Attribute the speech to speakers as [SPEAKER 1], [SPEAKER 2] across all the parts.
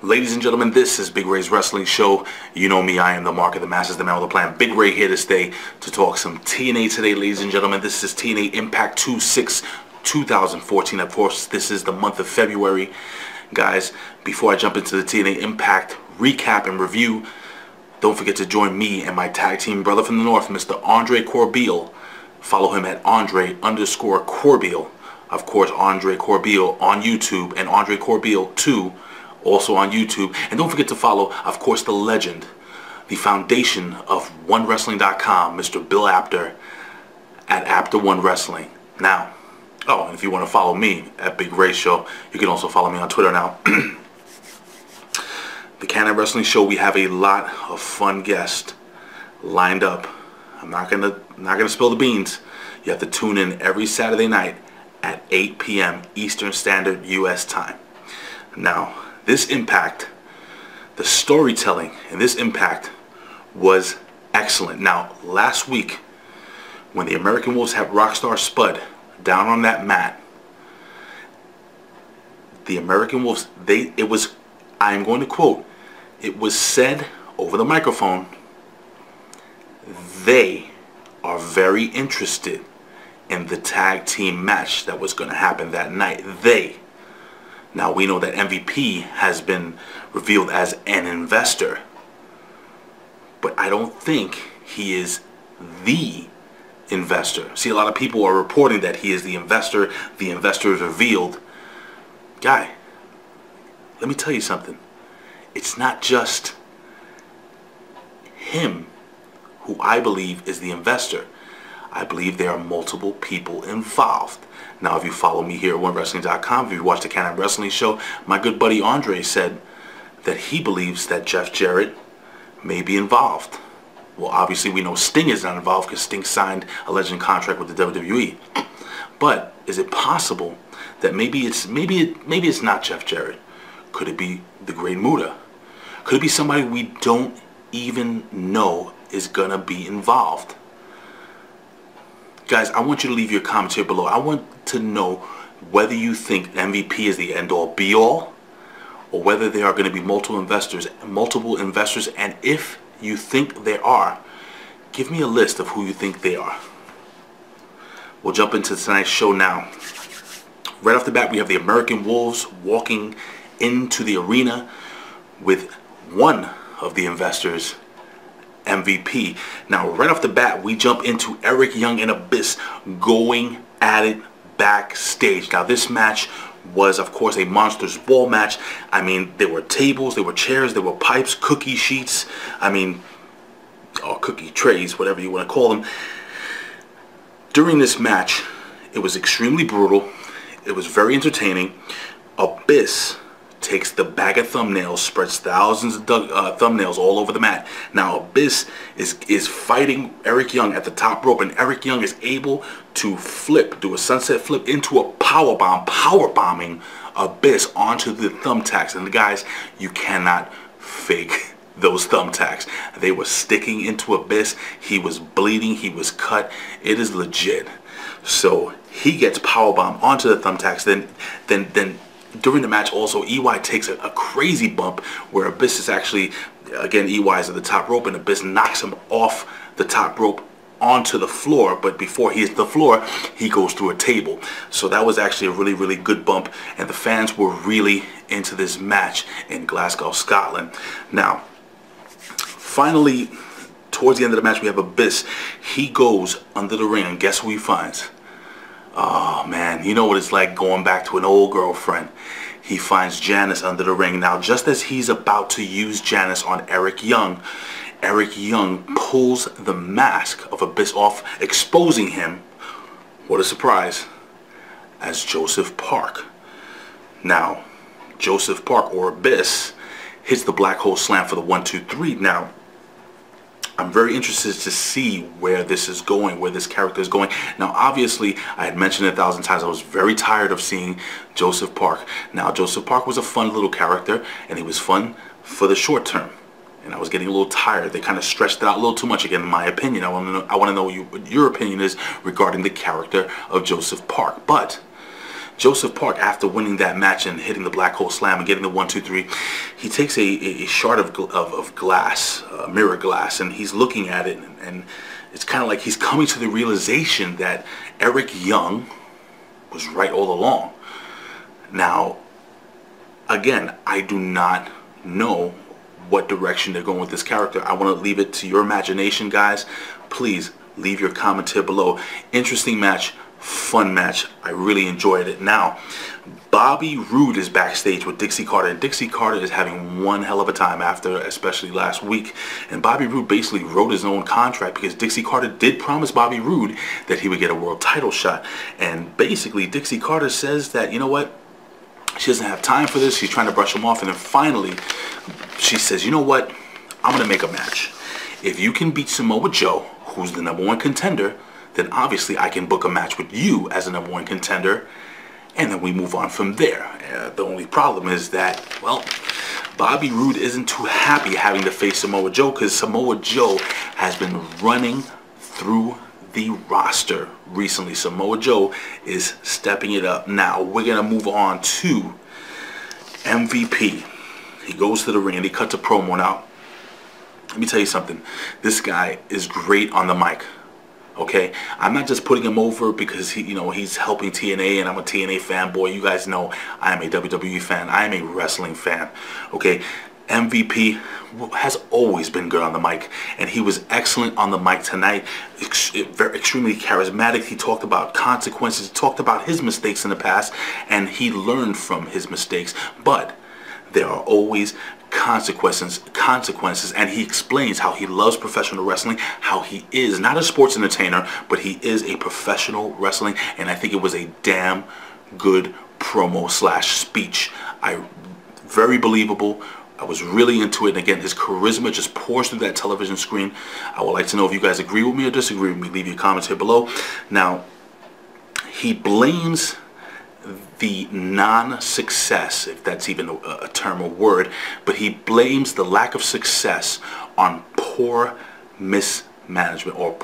[SPEAKER 1] Ladies and gentlemen, this is Big Ray's Wrestling Show. You know me, I am the mark of the masses, the man with the plan. Big Ray here to stay to talk some TNA today, ladies and gentlemen. This is TNA Impact 2014. Of course, this is the month of February. Guys, before I jump into the TNA Impact recap and review, don't forget to join me and my tag team brother from the north, Mr. Andre Corbeil. Follow him at Andre_Corbeil. Of course, Andre Corbeil on YouTube, and Andre Corbeil 2 also on YouTube. And don't forget to follow, of course, the legend, the foundation of OneWrestling.com, Mr. Bill Apter at Apter One Wrestling. Now, oh, and if you want to follow me at Big Ray Show, you can also follow me on Twitter now. The TNA Wrestling Show, we have a lot of fun guests lined up. I'm not gonna spill the beans. You have to tune in every Saturday night at 8 p.m. Eastern Standard U.S. time. Now, this Impact, the storytelling in this Impact was excellent. Now, last week, when the American Wolves had Rockstar Spud down on that mat, the American Wolves, I am going to quote, it was said over the microphone, they are very interested in the tag team match that was going to happen that night. Now, we know that MVP has been revealed as an investor, but I don't think he is the investor. See, a lot of people are reporting that he is the investor. The investor is revealed. Guy, let me tell you something. It's not just him who I believe is the investor. I believe there are multiple people involved. Now, if you follow me here at OneWrestling.com, if you watch the TNA Wrestling Show, my good buddy Andre said that he believes that Jeff Jarrett may be involved. Well, obviously we know Sting is not involved because Sting signed a legend contract with the WWE. But is it possible that maybe it's not Jeff Jarrett? Could it be the Great Muta? Could it be somebody we don't even know is gonna be involved? Guys, I want you to leave your comments here below. I want to know whether you think MVP is the end-all be-all, or whether there are going to be multiple investors, and if you think there are, give me a list of who you think they are. We'll jump into tonight's show now. Right off the bat, we have the American Wolves walking into the arena with one of the investors, MVP. Now, right off the bat, we jump into Eric Young and Abyss going at it backstage. Now, this match was, of course, a Monsters Ball match. I mean, there were tables, there were chairs, there were pipes, cookie sheets, or cookie trays, whatever you want to call them. During this match, it was extremely brutal. It was very entertaining. Abyss takes the bag of thumbnails, spreads thousands of thumbnails all over the mat. Now, Abyss is fighting Eric Young at the top rope, and Eric Young is able to do a sunset flip into a power bombing Abyss onto the thumbtacks. And the guys, you cannot fake those thumbtacks. They were sticking into Abyss. He was bleeding. He was cut. It is legit. So he gets powerbomb onto the thumbtacks. Then during the match also, EY takes a crazy bump where Abyss is actually, again, EY is at the top rope, and Abyss knocks him off the top rope onto the floor. But before he hits the floor, he goes through a table. So that was actually a really, really good bump, and the fans were really into this match in Glasgow, Scotland. Now, finally, towards the end of the match, we have Abyss. He goes under the ring, and guess who he finds? Oh man, you know what it's like going back to an old girlfriend. He finds Janice under the ring. Now, just as he's about to use Janice on Eric Young pulls the mask of Abyss off, exposing him, what a surprise, as Joseph Park. Now, Joseph Park, or Abyss, hits the black hole slam for the 1-2-3. Now, I'm very interested to see where this is going, where this character is going. Now, obviously, I had mentioned it 1,000 times, I was very tired of seeing Joseph Park. Now, Joseph Park was a fun little character, and he was fun for the short term. And I was getting a little tired. They kind of stretched it out a little too much, again, in my opinion. I want to know what your opinion is regarding the character of Joseph Park. But Joseph Park, after winning that match and hitting the Black Hole Slam and getting the 1-2-3, he takes a shard of glass, mirror glass, and he's looking at it, and it's kind of like he's coming to the realization that Eric Young was right all along. Now, again, I do not know what direction they're going with this character. I want to leave it to your imagination, guys. Please leave your comment here below. Interesting match. Fun match. I really enjoyed it. Now, Bobby Roode is backstage with Dixie Carter, and Dixie Carter is having one hell of a time after, especially last week. And Bobby Roode basically wrote his own contract because Dixie Carter did promise Bobby Roode that he would get a world title shot. And basically, Dixie Carter says that, you know what, she doesn't have time for this. She's trying to brush him off, and then finally, she says, you know what, I'm going to make a match. If you can beat Samoa Joe, who's the #1 contender, then obviously I can book a match with you as a #1 contender, and then we move on from there. The only problem is that, well, Bobby Roode isn't too happy having to face Samoa Joe, because Samoa Joe has been running through the roster recently. Samoa Joe is stepping it up. Now, we're going to move on to MVP. He goes to the ring and he cuts a promo. Now, let me tell you something. This guy is great on the mic. Okay, I'm not just putting him over because he's helping TNA and I'm a TNA fanboy. You guys know I am a WWE fan. I am a wrestling fan. Okay, MVP has always been good on the mic, and he was excellent on the mic tonight. Extremely charismatic. He talked about consequences. He talked about his mistakes in the past, and he learned from his mistakes. But there are always consequences, and he explains how he loves professional wrestling, how he is not a sports entertainer, but he is a professional wrestling, and I think it was a damn good promo slash speech. Very believable. I was really into it, and again, his charisma just pours through that television screen. I would like to know if you guys agree with me or disagree with me. Leave your comments here below. Now, he blames the non-success, if that's even a term or word, but he blames the lack of success on poor mismanagement or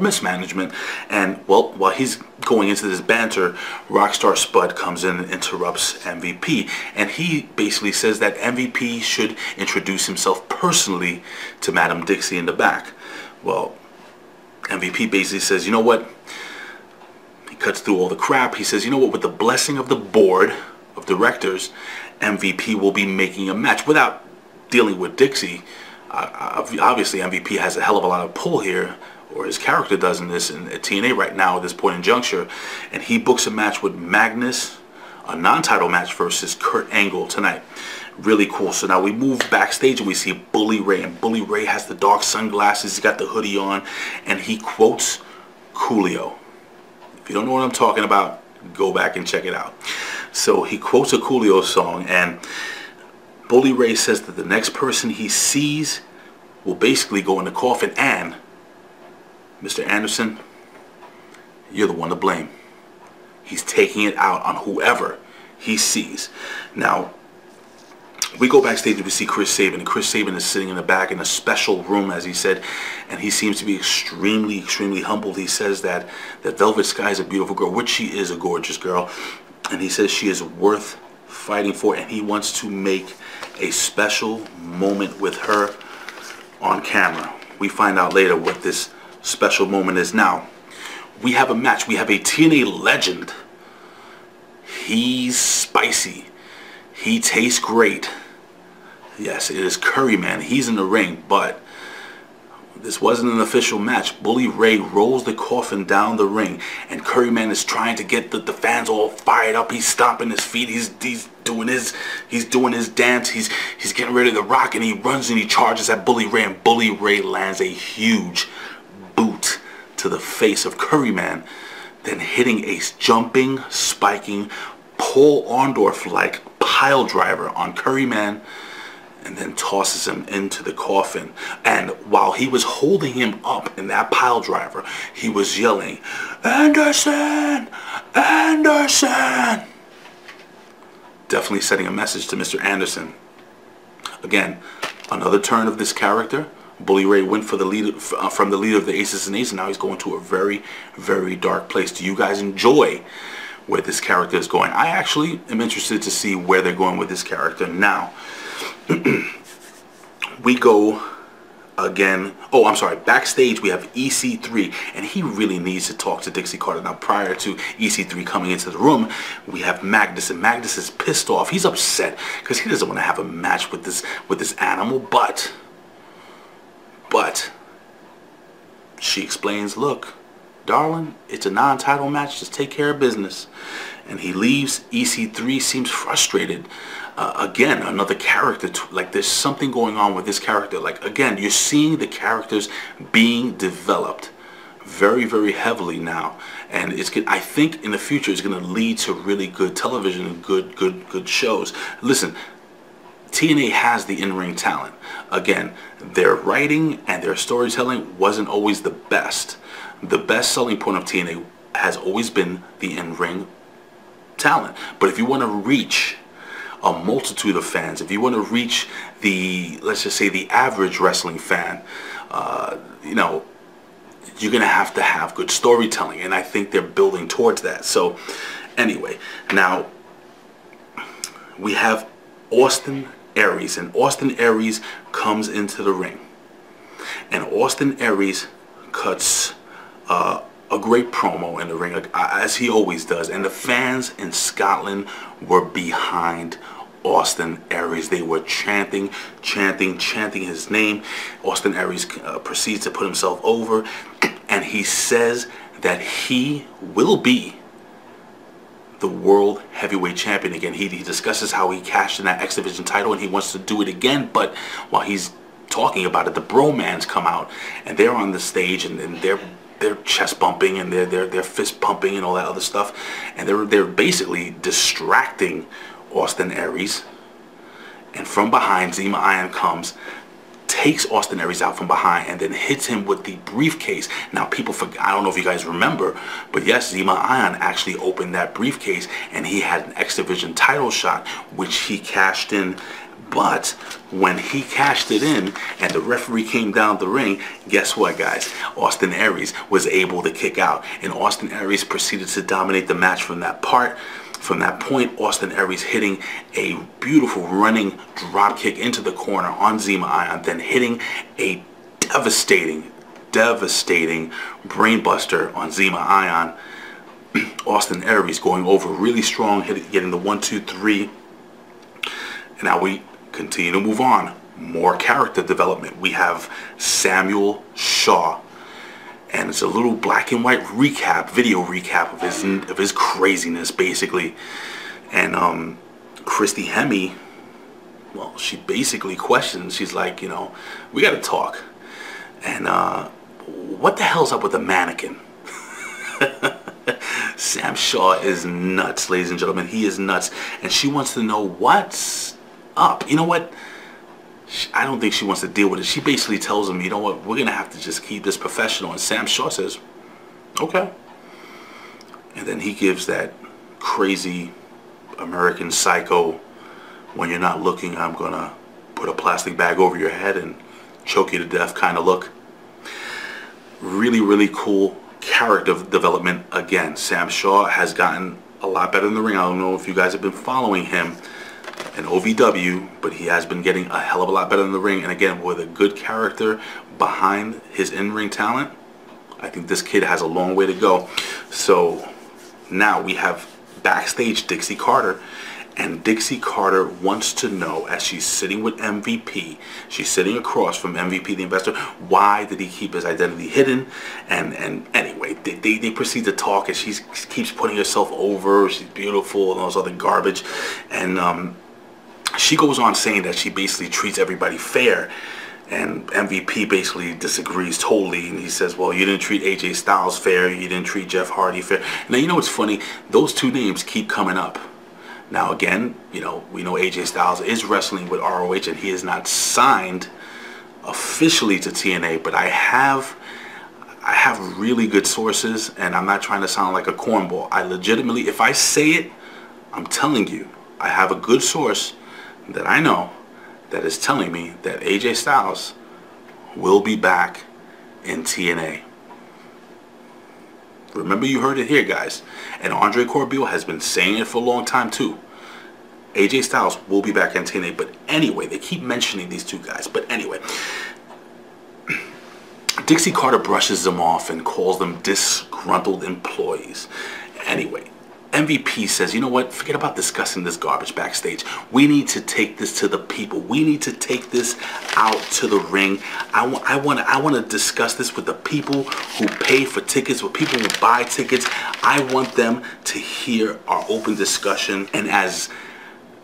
[SPEAKER 1] mismanagement. And well, while he's going into this banter, Rockstar Spud comes in and interrupts MVP, and he basically says that MVP should introduce himself personally to Madam Dixie in the back. Well, MVP basically says, you know what, cuts through all the crap. He says, you know what, with the blessing of the board of directors, MVP will be making a match without dealing with Dixie. Obviously, MVP has a hell of a lot of pull here, or his character does in this at TNA right now at this point in juncture, and he books a match with Magnus, a non-title match versus Kurt Angle tonight. Really cool. So now we move backstage and we see Bully Ray, and Bully Ray has the dark sunglasses, he's got the hoodie on, and he quotes Coolio. If you don't know what I'm talking about, go back and check it out. So he quotes a Coolio song, and Bully Ray says that the next person he sees will basically go in the coffin, and Mr. Anderson, you're the one to blame. He's taking it out on whoever he sees. Now, we go backstage and we see Chris Sabin, and Chris Sabin is sitting in the back in a special room, as he said, and he seems to be extremely humbled. He says that Velvet Sky is a beautiful girl, which she is, a gorgeous girl, and he says she is worth fighting for, and he wants to make a special moment with her on camera. We find out later what this special moment is. Now, we have a match. We have a TNA legend. He's spicy. He tastes great. Yes, it is Curryman. He's in the ring, but this wasn't an official match. Bully Ray rolls the coffin down the ring, and Curryman is trying to get the fans all fired up. He's stomping his feet. He's doing his dance. He's getting ready to rock, and he runs and he charges at Bully Ray, and Bully Ray lands a huge boot to the face of Curryman, then hitting a jumping, spiking, Paul Orndorff-like pile driver on Curryman, and then tosses him into the coffin. And while he was holding him up in that pile driver, he was yelling, "Anderson! Anderson!" Definitely sending a message to Mr. Anderson. Again, another turn of this character. Bully Ray went for the lead from the leader of the Aces and Eights, and now he's going to a very dark place. Do you guys enjoy where this character is going. I actually am interested to see where they're going with this character. Now, we go again. Oh, I'm sorry. Backstage, we have EC3, and he really needs to talk to Dixie Carter. Now, prior to EC3 coming into the room, we have Magnus, and Magnus is pissed off. He's upset because he doesn't want to have a match with this animal, but she explains, look, darling, it's a non-title match. Just take care of business. And he leaves. EC3 seems frustrated. Again, another character. Like, there's something going on with this character. Like, again, you're seeing the characters being developed very, very heavily now. And I think in the future it's going to lead to really good television and good shows. Listen, TNA has the in-ring talent. Again, their writing and their storytelling wasn't always the best. The best selling point of TNA has always been the in-ring talent. But if you want to reach a multitude of fans, if you want to reach the, let's just say, the average wrestling fan, you know, you're going to have good storytelling. And I think they're building towards that. So anyway, now we have Austin Aries, and Austin Aries comes into the ring, and Austin Aries cuts a great promo in the ring, as he always does, and the fans in Scotland were behind Austin Aries. They were chanting his name. Austin Aries proceeds to put himself over, and he says that he will be the World Heavyweight Champion again. He discusses how he cashed in that X Division title and he wants to do it again, but while he's talking about it, the Bromans come out and they're on the stage, and they're chest bumping and they're fist pumping and all that other stuff, and they're basically distracting Austin Aries. And from behind, Zema Iron comes, takes Austin Aries out from behind, and then hits him with the briefcase. Now, people forget, I don't know if you guys remember, but yes, Zema Iron actually opened that briefcase and he had an X Division title shot, which he cashed in. But when he cashed it in and the referee came down the ring, guess what, guys? Austin Aries was able to kick out, and Austin Aries proceeded to dominate the match from that point. Austin Aries hitting a beautiful running drop kick into the corner on Zema Iron, then hitting a devastating brainbuster on Zema Iron. Austin Aries going over really strong, getting the 1, 2, 3. And now we continue to move on. More character development. We have Samuel Shaw, and it's a little black and white recap, video recap of his craziness, basically. And Christy Hemme, well, she basically questions. She's like, you know, we got to talk. And what the hell's up with the mannequin? Sam Shaw is nuts, ladies and gentlemen. He is nuts, and she wants to know what's up. You know what? I don't think she wants to deal with it. She basically tells him, you know what, we're gonna have to just keep this professional. And Sam Shaw says, okay. And then he gives that crazy American Psycho, when you're not looking, I'm gonna put a plastic bag over your head and choke you to death kind of look. Really, really cool character development. Again, Sam Shaw has gotten a lot better in the ring. I don't know if you guys have been following him in OVW, but he has been getting a hell of a lot better in the ring. And again, with a good character behind his in-ring talent, I think this kid has a long way to go. So now we have backstage Dixie Carter, and Dixie Carter wants to know, as she's sitting with MVP, she's sitting across from MVP the investor, why did he keep his identity hidden? And anyway, they proceed to talk, and she keeps putting herself over, she's beautiful and all this other garbage. And she goes on saying that she basically treats everybody fair, and MVP basically disagrees totally, and he says, well, you didn't treat AJ Styles fair, you didn't treat Jeff Hardy fair. Now, you know what's funny? Those two names keep coming up. Now again, you know, we know AJ Styles is wrestling with ROH, and he is not signed officially to TNA, but I have really good sources, and I'm not trying to sound like a cornball. I legitimately, if I say it, I'm telling you, I have a good source that I know that is telling me that AJ Styles will be back in TNA. Remember, you heard it here, guys. And Andre Corbeil has been saying it for a long time, too. AJ Styles will be back in TNA. But anyway, they keep mentioning these two guys. But anyway, Dixie Carter brushes them off and calls them disgruntled employees. Anyway, MVP says, you know what, forget about discussing this garbage backstage. We need to take this to the people. We need to take this out to the ring. I want to discuss this with the people who pay for tickets, with people who buy tickets. I want them to hear our open discussion. And as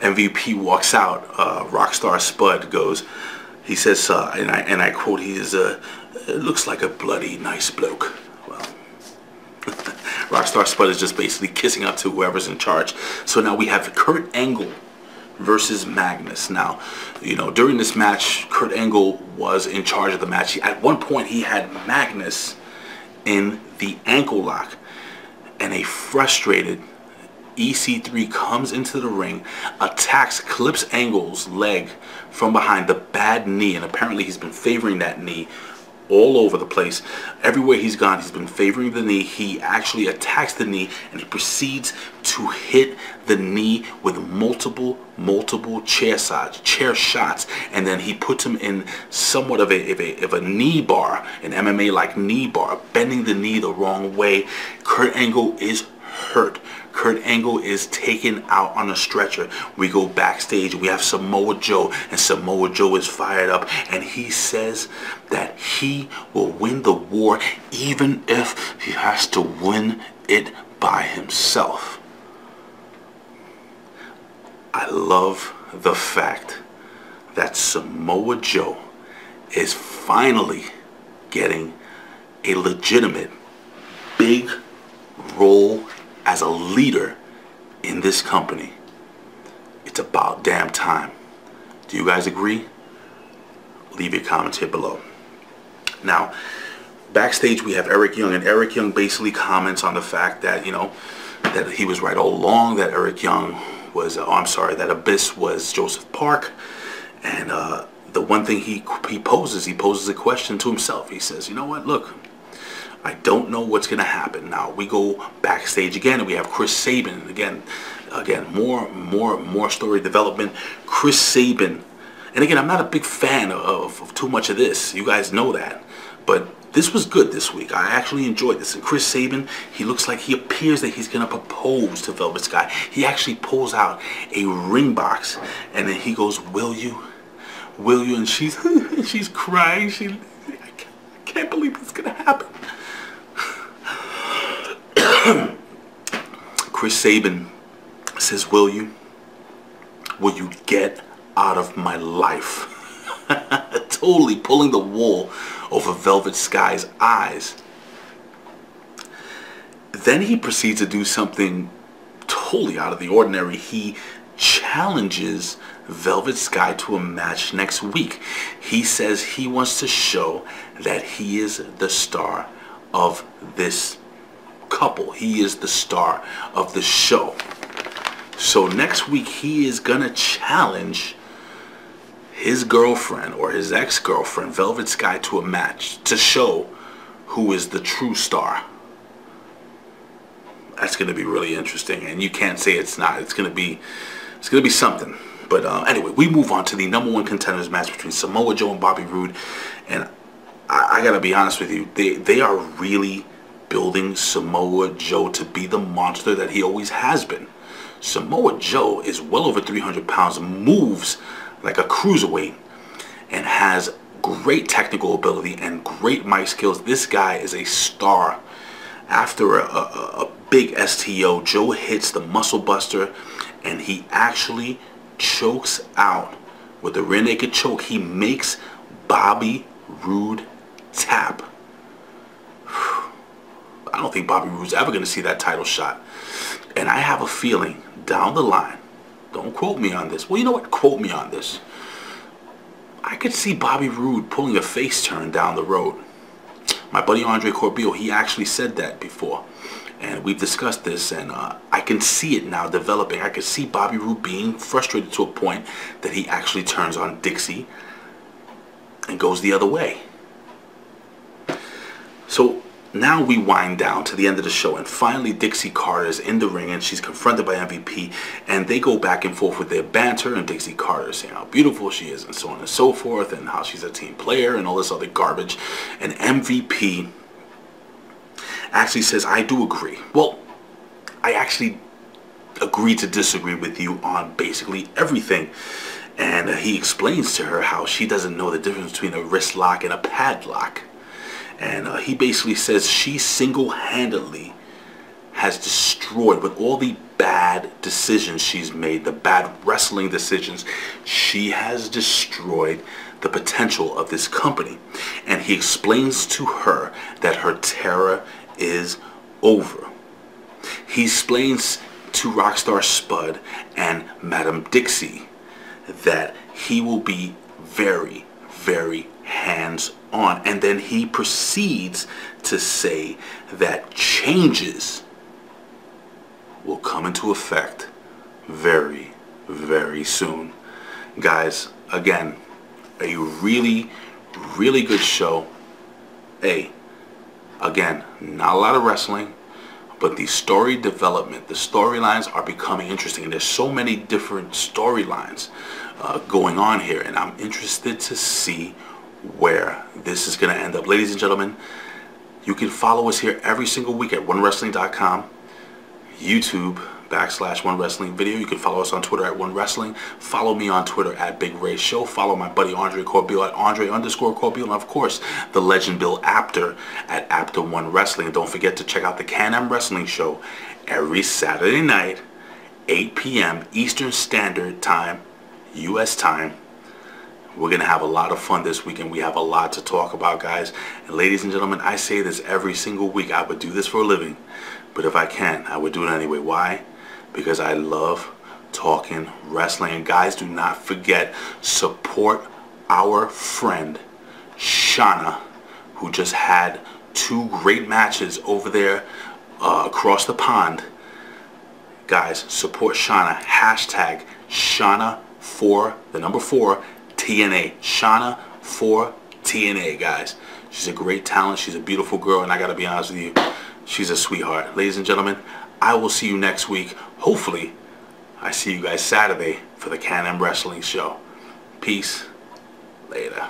[SPEAKER 1] MVP walks out, Rockstar Spud goes, he says, and I quote, he is looks like a bloody nice bloke. Well, Rockstar Spud is just basically kissing up to whoever's in charge. So now we have Kurt Angle versus Magnus. Now, you know, during this match, Kurt Angle was in charge of the match. At one point, he had Magnus in the ankle lock, and a frustrated EC3 comes into the ring, attacks, clips Angle's leg from behind, the bad knee, and apparently he's been favoring that knee all over the place. Everywhere he's gone, he's been favoring the knee. He actually attacks the knee, and he proceeds to hit the knee with multiple chair shots, and then he puts him in somewhat of a knee bar, an MMA-like knee bar, bending the knee the wrong way. Kurt Angle is hurt. Kurt Angle is taken out on a stretcher. We go backstage. We have Samoa Joe, and Samoa Joe is fired up, and he says that he will win the war even if he has to win it by himself. I love the fact that Samoa Joe is finally getting a legitimate big role as a leader in this company. It's about damn time. Do you guys agree? Leave your comments here below. Now, backstage we have Eric Young, and Eric Young basically comments on the fact that, you know, that he was right all along, that Eric Young was, that Abyss was Joseph Park. And the one thing he poses a question to himself. He says, you know what, look, I don't know what's going to happen. Now we go backstage again, and we have Chris Sabin again. More story development. Chris Sabin, and again, I'm not a big fan of too much of this. You guys know that, but this was good this week. I actually enjoyed this. And Chris Sabin, he looks like he appears that he's going to propose to Velvet Sky. He actually pulls out a ring box, and then he goes, "Will you? Will you?" And she's she's crying. I can't believe it's going to happen. Chris Sabin says, "Will you? Will you get out of my life?" Totally pulling the wool over Velvet Sky's eyes. Then he proceeds to do something totally out of the ordinary. He challenges Velvet Sky to a match next week. He says he wants to show that he is the star of this couple. He is the star of the show. So next week he is gonna challenge his girlfriend or his ex-girlfriend Velvet Sky to a match to show who is the true star. That's gonna be really interesting, and you can't say it's not. It's gonna be something. But anyway, we move on to the #1 contenders match between Samoa Joe and Bobby Roode, and I gotta be honest with you, they are really building Samoa Joe to be the monster that he always has been. Samoa Joe is well over 300 pounds, moves like a cruiserweight, and has great technical ability and great mic skills. This guy is a star. After a big STO, Joe hits the muscle buster, and he actually chokes out with the rear naked choke. He makes Bobby Roode tap. I don't think Bobby Roode's ever going to see that title shot. And I have a feeling down the line, don't quote me on this. Well, you know what? Quote me on this. I could see Bobby Roode pulling a face turn down the road. My buddy Andre Corbeil, he actually said that before. And we've discussed this, and I can see it now developing. I can see Bobby Roode being frustrated to a point that he actually turns on Dixie and goes the other way. So now we wind down to the end of the show, and finally Dixie Carter is in the ring, and she's confronted by MVP, and they go back and forth with their banter, and Dixie Carter saying how beautiful she is and so on and so forth, and how she's a team player and all this other garbage. And MVP actually says, I do agree. Well, I actually agree to disagree with you on basically everything. And he explains to her how she doesn't know the difference between a wrist lock and a padlock. And he basically says she single-handedly has destroyed, with all the bad decisions she's made, the bad wrestling decisions, she has destroyed the potential of this company. And he explains to her that her terror is over. He explains to Rockstar Spud and Madam Dixie that he will be very, very hands-on. And then he proceeds to say that changes will come into effect very, very soon. Guys, again, a really, really good show. Again, not a lot of wrestling, but the story development, the storylines are becoming interesting. And there's so many different storylines going on here, and I'm interested to see where this is going to end up. Ladies and gentlemen, you can follow us here every single week at OneWrestling.com, YouTube /OneWrestling video. You can follow us on Twitter at OneWrestling. Follow me on Twitter at Big Ray Show. Follow my buddy Andre Corbeil at Andre_Corbeil. And of course, the legend Bill Apter at Apter1Wrestling. And don't forget to check out the Can-Am Wrestling Show every Saturday night, 8 p.m. Eastern Standard Time, U.S. time. We're going to have a lot of fun this weekend. We have a lot to talk about, guys. And ladies and gentlemen, I say this every single week. I would do this for a living. But if I can, I would do it anyway. Why? Because I love talking wrestling. And guys, do not forget, support our friend Shauna, who just had 2 great matches over there across the pond. Guys, support Shauna. Hashtag Shauna4, the number 4, TNA. Shauna for TNA, guys. She's a great talent. She's a beautiful girl, and I gotta be honest with you, she's a sweetheart. Ladies and gentlemen, I will see you next week. Hopefully, I see you guys Saturday for the Can-Am Wrestling Show. Peace. Later.